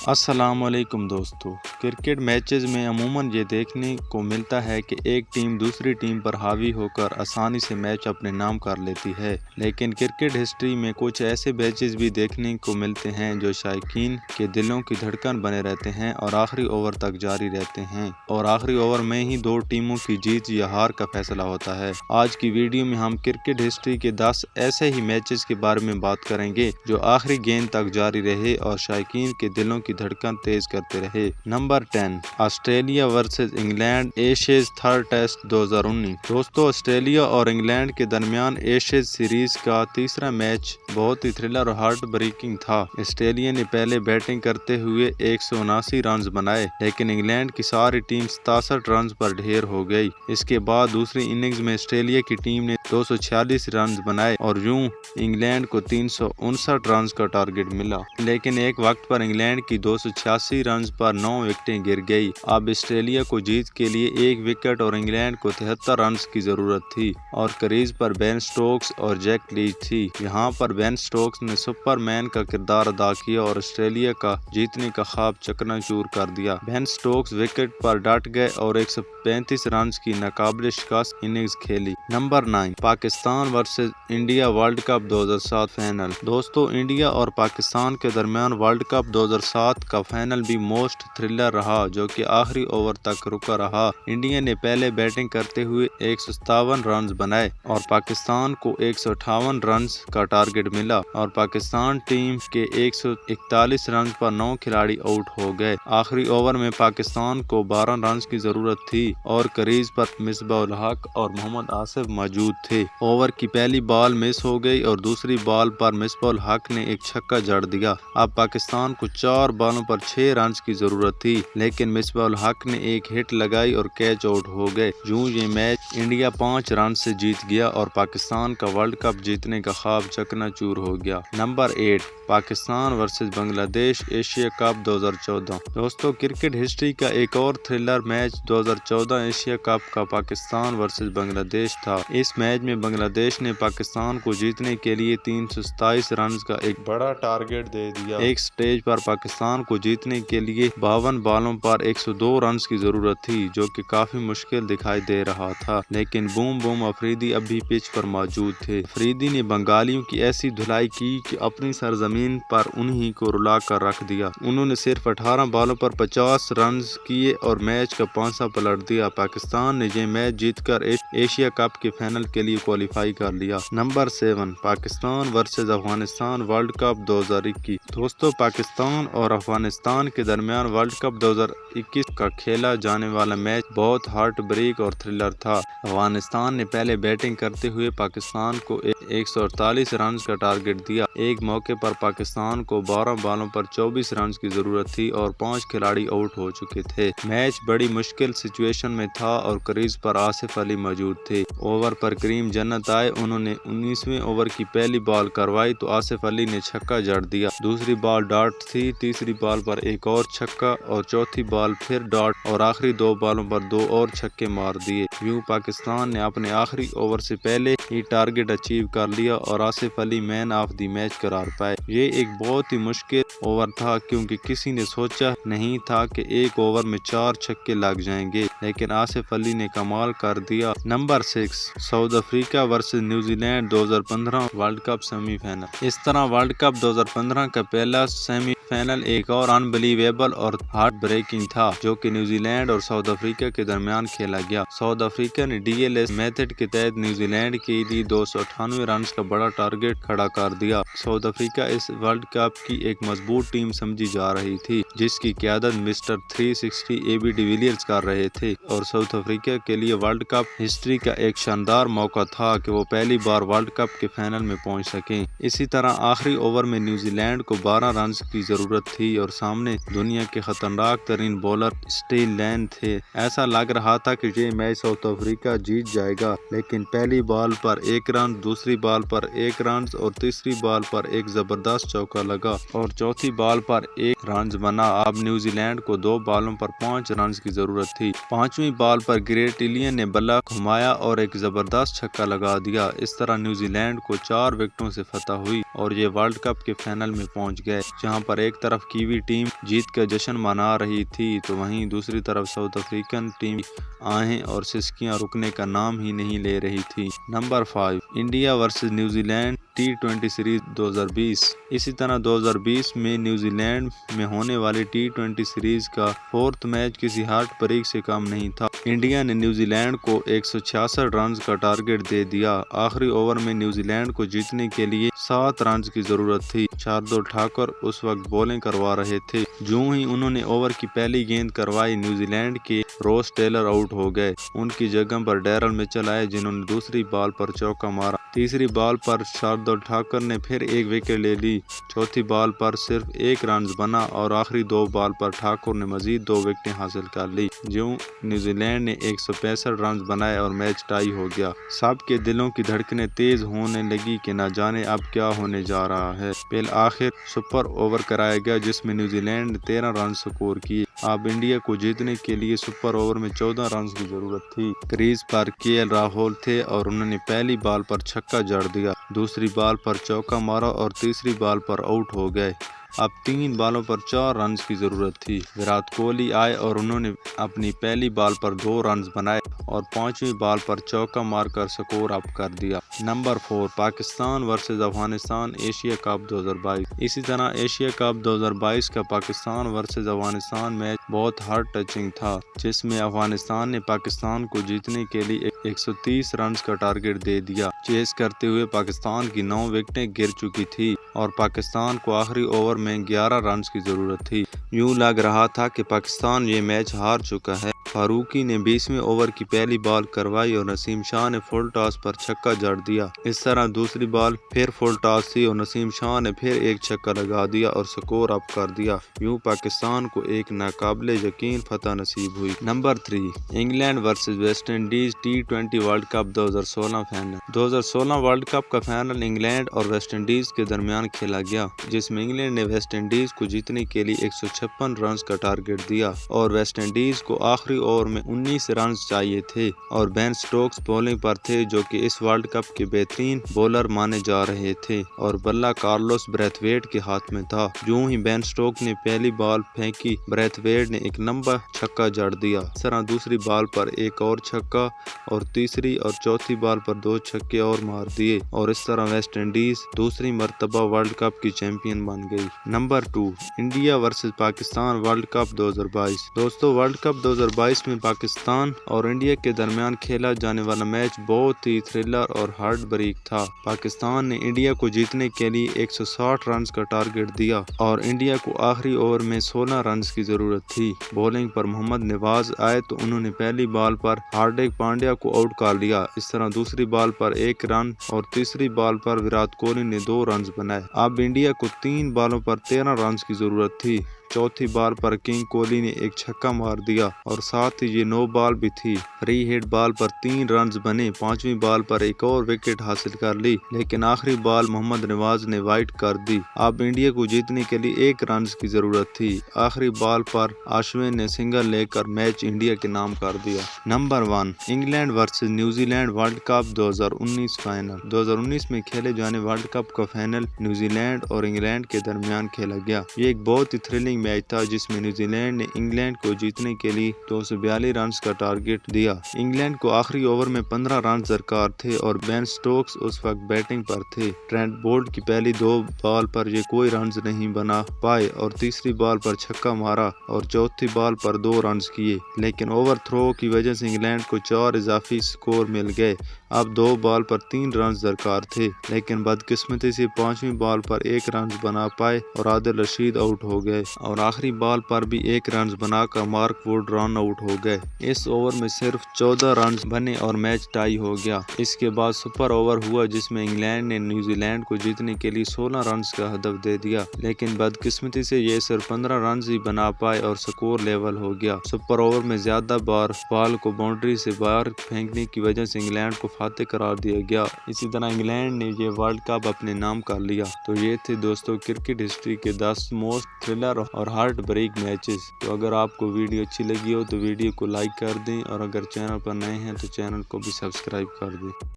السلام علیکم دوستو۔ کرکٹ میچز میں عموماً یہ دیکھنے کو ملتا ہے کہ ایک ٹیم دوسری ٹیم پر حاوی ہو کر آسانی سے میچ اپنے نام کر لیتی ہے، لیکن کرکٹ ہسٹری میں کچھ ایسے میچز بھی دیکھنے کو ملتے ہیں جو شائقین کے دلوں کی دھڑکن بنے رہتے ہیں اور آخری اوور تک جاری رہتے ہیں، اور آخری اوور میں ہی دو ٹیموں کی جیت یا ہار کا فیصلہ ہوتا ہے۔ آج کی ویڈیو میں ہم کرکٹ ہسٹری کے 10 ایسے ہی میچز کے بارے میں بات کریں گے جو آخری گیند تک جاری رہے اور شائقین کے دلوں کی دھڑکن تیز کرتے رہے۔ Number 10، Australia versus England Ashes third Test 2019۔ دوستو، آسٹریلیا اور انگلینڈ کے درمیان ایشیز سیریز کا تیسرا میچ بہت ہی تھرلر اور ہارٹ بریکنگ تھا۔ آسٹریلیا نے پہلے بیٹنگ کرتے ہوئے 179 رنز بنائے، لیکن انگلینڈ کی ساری ٹیم 67 رنز پر ڈھیر ہو گئی۔ اس کے بعد دوسری اننگز میں آسٹریلیا کی ٹیم نے 246 رنز بنائے اور یوں انگلینڈ کو 359 رنز کا ٹارگٹ ملا، لیکن ایک وقت پر انگلینڈ کی 286 رنز پر 9 وکٹیں گر گئی۔ اب آسٹریلیا کو جیت کے لیے 1 وکٹ اور انگلینڈ کو 73 رنز کی ضرورت تھی، اور کریز پر بین سٹوکس اور جیک لیچ تھی۔ یہاں پر بین سٹوکس نے سپر مین کا کردار ادا کیا اور آسٹریلیا کا جیتنے کا خواب چکنا چور کر دیا۔ بین سٹوکس وکٹ پر ڈٹ گئے اور 135 رنز کی ناقابل شکست اننگز کھیلی۔ Number 9، Pakistan versus India World Cup 2007 final. دوستو، انڈیا اور پاکستان کے درمیان ورلڈ کپ 2007 کا فائنل بھی موسٹ تھرلر رہا، جو کہ آخری اوور تک رکا رہا۔ انڈیا نے پہلے بیٹنگ کرتے ہوئے 157 رنز بنائے اور پاکستان کو 158 رنز کا ٹارگٹ ملا، اور پاکستان ٹیم کے 141 رنز پر 9 کھلاڑی آؤٹ ہو گئے۔ آخری اوور میں پاکستان کو 12 رنز کی ضرورت تھی اور کریز پر مصباح الحق اور محمد آصف موجود تھے۔ اوور کی پہلی بال مس ہو گئی اور دوسری بال پر مصباح الحق نے ایک چھکا جڑ دیا۔ اب پاکستان کو 4 بالوں پر 6 رنز کی ضرورت تھی، لیکن مصباح الحق نے ایک ہٹ لگائی اور کیچ آؤٹ ہو گئے۔ یوں یہ میچ انڈیا 5 رنز سے جیت گیا اور پاکستان کا ورلڈ کپ جیتنے کا خواب چکنا چور ہو گیا۔ نمبر 8، پاکستان ورسز بنگلہ دیش ایشیا کپ 2014۔ دوستو، کرکٹ ہسٹری کا ایک اور تھرلر میچ 2014 ایشیا کپ کا پاکستان ورسز بنگلہ دیش تھا۔ اس میچ میں بنگلہ دیش نے پاکستان کو جیتنے کے لیے 327 رنز کا ایک بڑا ٹارگٹ دے دیا۔ ایک سٹیج پر پاکستان کو جیتنے کے لیے 52 بالوں پر 102 رنز کی ضرورت تھی، جو کہ کافی مشکل دکھائی دے رہا تھا، لیکن بوم افریدی اب بھی پچ پر موجود تھے۔ افریدی نے بنگالیوں کی ایسی دھلائی کی کہ اپنی سرزمین پر انہی کو رلا کر رکھ دیا۔ انہوں نے صرف 18 بالوں پر 50 رنز کیے اور میچ کا پانسا پلٹ دیا۔ پاکستان نے یہ میچ جیت کر ایشیا کپ کے فائنل کے لیے کوالیفائی کر لیا۔ Number 7، Pakistan versus Afghanistan World Cup 2021۔ دوستو، پاکستان اور افغانستان کے درمیان ورلڈ کپ 2021 کا کھیلا جانے والا میچ بہت ہارٹ بریک اور تھرلر تھا۔ افغانستان نے پہلے بیٹنگ کرتے ہوئے پاکستان کو 148 رنز کا ٹارگٹ دیا۔ ایک موقع پر پاکستان کو 12 بالوں پر 24 رنز کی ضرورت تھی اور 5 کھلاڑی آؤٹ ہو چکے تھے۔ میچ بڑی مشکل سچویشن میں تھا اور کریز پر آصف علی موجود تھے۔ اوور پر کریم جنت آئے، انہوں نے 19ویں اوور کی پہلی بال کروائی تو آصف علی نے چھکا جڑ دیا۔ دوسری بال ڈاٹ تھی، تیسری بال پر ایک اور چھکا اور چوتھی بال پھر ڈاٹ، اور آخری 2 بالوں پر 2 اور چھکے مار دیے۔ یوں پاکستان نے اپنے آخری اوور سے پہلے ہی ٹارگٹ اچیو کر لیا اور آصف علی مین آف دی میچ قرار پائے۔ یہ ایک بہت ہی مشکل اوور تھا کیونکہ کسی نے سوچا نہیں تھا کہ ایک اوور میں 4 چھکے لگ جائیں گے، لیکن آصف علی نے کمال کر دیا۔ Number 6، South Africa versus New Zealand 2015 World Cup semi final. اس طرح ورلڈ کپ 2015 کا پہلا سیمی فائنل ایک اور انبلیویبل اور ہارٹ بریکنگ تھا، جو کہ نیوزی لینڈ اور ساؤتھ افریقہ کے درمیان کھیلا گیا۔ ساؤتھ افریقہ نے DLS میتھڈ کے تحت نیوزی لینڈ کے لیے 298 رنز کا بڑا ٹارگٹ کھڑا کر دیا۔ ساؤتھ افریقہ اس ورلڈ کپ کی ایک مضبوط ٹیم سمجھی جا رہی تھی، جس کی قیادت مسٹر 360 AB ڈی ویلیئرز کر رہے تھے، اور ساؤتھ افریقہ کے لیے ورلڈ کپ ہسٹری کا ایک شاندار موقع تھا کہ وہ پہلی بار ورلڈ کپ کے فائنل میں پہنچ سکیں۔ اسی طرح آخری اوور میں نیوزی لینڈ کو 12 رنز کی ضرورت تھی اور سامنے دنیا کے خطرناک ترین بولر اسٹیل لین تھے۔ ایسا لگ رہا تھا کہ یہ میچ ساؤتھ افریقہ جیت جائے گا، لیکن پہلی بال پر 1 رن، دوسری بال پر 1 رنز اور تیسری بال پر ایک زبردست چوکا لگا اور چوتھی بال پر 1 رنز بنا۔ اب نیوزی لینڈ کو 2 بالوں پر 5 رنز کی ضرورت تھی۔ 5ویں بال پر گریٹ ایلین نے بلا گھمایا اور ایک زبردست छक्का लगा दिया। इस तरह न्यूजी लैंड को 4 विकेटों से फतह हुई और ये वर्ल्ड कप के फाइनल में पहुंच गए, जहां पर एक तरफ कीवी टीम जीत का जश्न मना रही थी तो वहीं दूसरी तरफ साउथ अफ्रीकन टीम आहें और सिसकियां रुकने का नाम ही नहीं ले रही थी। Number 5, India versus New Zealand T20 series 2020। इसी तरह 2020 में न्यूजीलैंड में होने वाली T20 सीरीज का 4th मैच किसी हार्ट ब्रेक से कम नहीं था। इंडिया ने न्यूजीलैंड को 166 रन का टारगेट दे दिया। आखिरी ओवर में न्यूजीलैंड को जीतने के लिए 7 रन की जरूरत थी। शार्दुल ठाकुर उस वक्त बॉलिंग करवा रहे थे। जो ही उन्होंने ओवर की पहली गेंद करवाई, न्यूजीलैंड के रॉस टेलर आउट हो गए। उनकी जगह पर डैरल मिचेल आए, जिन्होंने दूसरी बॉल पर चौका मारा। तीसरी बॉल पर शार्दुल ठाकुर ने फिर एक विकेट ले ली। चौथी बॉल पर सिर्फ 1 रन बना और आखिरी 2 बॉल पर ठाकुर ने मजीद 2 विकेटें हासिल कर ली। जो न्यूजीलैंड ने 165 रन बनाए और मैच टाई हो गया। सबके दिलों की धड़कनें तेज होने लगी कि न जाने अब क्या होने जा रहा है। फिर आखिर सुपर ओवर कराया गया, जिसमें न्यूजीलैंड ने 13 रन स्कोर किए। अब इंडिया को जीतने के लिए सुपर ओवर में 14 रन की जरूरत थी। क्रीज पर KL राहुल थे और उन्होंने पहली बॉल पर छक्का जड़ दिया, दूसरी बॉल पर चौका मारा और तीसरी बॉल पर आउट हो गए। अब 3 बॉलों पर 4 रन की जरूरत थी। विराट कोहली आए और उन्होंने अपनी पहली बॉल पर 2 रन बनाए और 5वीं बॉल पर चौका मारकर स्कोर अप कर दिया। Number 4, Pakistan versus Afghanistan Asia cup 2022। इसी तरह एशिया कप 2022 का पाकिस्तान वर्सेस अफगानिस्तान मैच बहुत हार्ट टचिंग था, जिसमें अफगानिस्तान ने पाकिस्तान को जीतने के लिए 130 रन का टारगेट दे दिया। चेस करते हुए पाकिस्तान की 9 विकेटें गिर चुकी थी और पाकिस्तान को आखिरी ओवर में 11 रन की जरूरत थी। यूं लग रहा था कि पाकिस्तान ये मैच हार चुका है। फारूकी ने 20वें ओवर की पहली बॉल करवाई और नसीम शाह ने फुल टॉस पर छक्का जड़ दिया। इस तरह दूसरी बॉल फिर फुल टॉस थी और नसीम शाह ने फिर एक छक्का लगा दिया और स्कोर अप कर दिया। यूं पाकिस्तान को एक नाकाबिले यकीन फतह नसीब हुई। Number 3, England versus West Indies T20 world cup 2016 final. 2016 world cup का फाइनल इंग्लैंड और वेस्ट इंडीज के दरमियान खेला गया, जिसमें इंग्लैंड ने वेस्ट इंडीज को जीतने के लिए 156 रन का टारगेट दिया और वेस्ट इंडीज को आखिरी ओवर में 19 रन चाहिए थे और बेन स्टोक्स बॉलिंग पर थे, जो कि इस वर्ल्ड कप के बेहतरीन बॉलर माने जा रहे थे और बल्ला कार्लोस ब्रैथवेट के हाथ में था। जो ही बेन स्टोक्स ने पहली बॉल फेंकी, ब्रैथवेट ने एक लंबा छक्का जड़ दिया। इस तरह दूसरी बॉल पर एक और छक्का और तीसरी और चौथी बॉल पर 2 छक्के और मार दिए और इस तरह वेस्ट इंडीज दूसरी मर्तबा वर्ल्ड कप की चैंपियन बन गई। Number 2, India versus Pakistan world cup 2022। दोस्तों, वर्ल्ड कप 2022 में पाकिस्तान और इंडिया के दरमियान खेला जाने वाला मैच बहुत ही थ्रिलर और हार्ट ब्रेक था। पाकिस्तान ने इंडिया को जीतने के लिए 160 रन का टारगेट दिया और इंडिया को आखिरी ओवर में 16 रन की जरूरत थी। बॉलिंग पर मोहम्मद नवाज आए तो उन्होंने पहली बॉल पर हार्दिक पांड्या को आउट कर लिया। इस तरह दूसरी बॉल पर 1 रन और तीसरी बॉल पर विराट कोहली ने 2 रन बनाए। अब इंडिया को 3 बॉलों पर 13 रन की जरूरत थी। चौथी बॉल पर किंग कोहली ने एक छक्का मार दिया और साथ ही ये 9 बॉल भी थी। फ्री हिट बॉल पर 3 रन बने। 5वीं बॉल पर एक और विकेट हासिल कर ली, लेकिन आखिरी बॉल मोहम्मद नवाज ने वाइड कर दी। अब इंडिया को जीतने के लिए 1 रन की जरूरत थी। आखिरी बॉल पर अश्विन ने सिंगल लेकर मैच इंडिया के नाम कर दिया। Number 1, England versus New Zealand world cup 2019 final. 2019 में खेले जाने वर्ल्ड कप का फाइनल न्यूजीलैंड और इंग्लैंड के दरमियान खेला गया। ये एक बहुत ही थ्रिलिंग मैच था, जिसमें न्यूजीलैंड ने इंग्लैंड को जीतने के लिए 242 रन का टारगेट दिया। इंग्लैंड को आखिरी ओवर में 15 रन दरकार थे और बेन स्टोक्स उस वक्त बैटिंग पर थे। ट्रेंट बोल्ट की पहली 2 बॉल पर ये कोई रन नहीं बना पाए और तीसरी बॉल पर छक्का मारा और चौथी बॉल पर 2 रन किए, लेकिन ओवर थ्रो की वजह से इंग्लैंड को 4 इजाफी स्कोर मिल गए। अब 2 बॉल पर 3 रन दरकार थे, लेकिन बदकिस्मती से 5वीं बॉल पर 1 रन बना पाए और आदिल रशीद आउट हो गए और आखिरी बॉल पर भी 1 रन बनाकर मार्क वुड रन आउट हो गए। इस ओवर में सिर्फ 14 रन बने और मैच टाई हो गया। इसके बाद सुपर ओवर हुआ, जिसमें इंग्लैंड ने न्यूजीलैंड को जीतने के लिए 16 रन का हदफ दे दिया, लेकिन बदकिस्मती से ये सिर्फ 15 रन ही बना पाए और स्कोर लेवल हो गया। सुपर ओवर में ज्यादा बार बॉल को बाउंड्री से बाहर फेंकने की वजह से इंग्लैंड को फातेह करार दिया गया। इसी तरह इंग्लैंड ने ये वर्ल्ड कप अपने नाम कर लिया। तो ये थे दोस्तों क्रिकेट हिस्ट्री के 10 मोस्ट थ्रिलर और हार्ट ब्रेक मैचेस। तो अगर आपको वीडियो अच्छी लगी हो तो वीडियो को लाइक कर दें और अगर चैनल पर नए हैं तो चैनल को भी सब्सक्राइब कर दें।